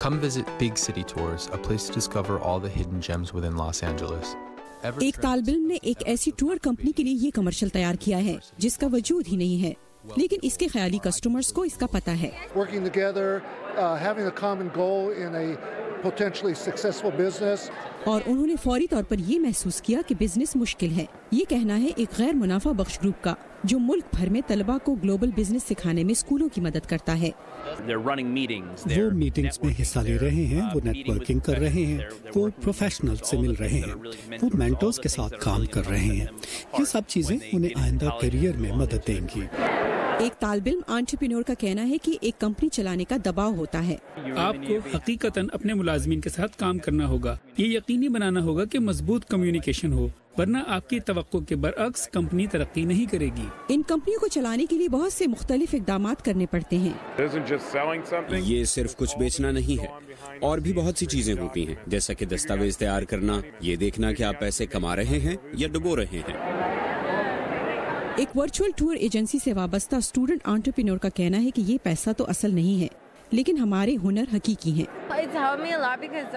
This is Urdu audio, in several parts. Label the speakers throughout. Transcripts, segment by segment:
Speaker 1: Come visit Big City Tours, a place to discover all the hidden gems within Los Angeles.
Speaker 2: ایک طالب علم نے ایک ایسی ٹور کمپنی کے لیے یہ کمرشل تیار کیا ہے جس کا وجود ہی نہیں ہے، لیکن اس کے خیالی کسٹمرز کو اس کا پتہ ہے۔
Speaker 3: Working together, having a common goal in a potentially successful business.
Speaker 2: اور انہوں نے فوری طور پر یہ محسوس کیا کہ بزنس مشکل ہے۔ یہ کہنا ہے ایک غیر منافع بخش گروپ کا جو ملک بھر میں طلباء کو گلوبل بزنس سکھانے میں اسکولوں کی مدد کرتا ہے۔
Speaker 4: وہ میٹنگز میں حصہ لے رہے ہیں، وہ نیٹ ورکنگ کر رہے ہیں، وہ پروفیشنل سے مل رہے ہیں، وہ مینٹورز کے ساتھ کام کر رہے ہیں۔ یہ سب چیزیں انہیں آئندہ کیریئر میں مدد دیں گی۔
Speaker 2: ایک طالب علم انٹرپرینور کا کہنا ہے کہ ایک کمپنی چلانے کا دباؤ ہوتا ہے۔
Speaker 5: آپ کو حقیقتاً اپنے ملازمین کے ساتھ کام کرنا ہوگا، یہ یقینی بنانا ہوگا کہ مضبوط کمیونیکیشن ہو، ورنہ آپ کی توقع کے برعکس کمپنی ترقی نہیں کرے گی۔
Speaker 2: ان کمپنیوں کو چلانے کے لیے بہت سے مختلف اقدامات کرنے پڑتے ہیں۔
Speaker 6: یہ صرف کچھ بیچنا نہیں ہے، اور بھی بہت سی چیزیں ہوتی ہیں، جیسا کہ دستاویز تیار کرنا، یہ دیکھنا کہ آپ پیسے کما رہے ہیں یا ڈبو رہے ہیں۔
Speaker 2: ایک ورچوئل ٹور ایجنسی سے وابستہ اسٹوڈنٹ انٹرپرینور کا کہنا ہے کہ یہ پیسہ تو اصل نہیں ہے، لیکن ہمارے ہنر حقیقی ہیں۔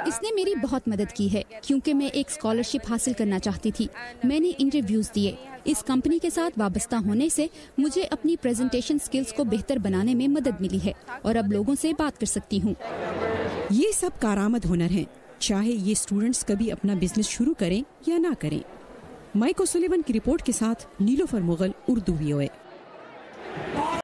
Speaker 7: اس نے میری بہت مدد کی ہے کیونکہ میں ایک اسکالرشپ حاصل کرنا چاہتی تھی۔ میں نے انٹرویوز دیے۔ اس کمپنی کے ساتھ وابستہ ہونے سے مجھے اپنی پریزنٹیشن سکلز کو بہتر بنانے میں مدد ملی ہے اور اب لوگوں سے بات کر سکتی ہوں۔
Speaker 2: یہ سب کارآمد ہنر ہیں، چاہے یہ اسٹوڈنٹس کبھی اپنا بزنس شروع کریں یا نہ کریں۔ مائک اوسولیون کی رپورٹ کے ساتھ نیلوفر مغل، اردو VOA۔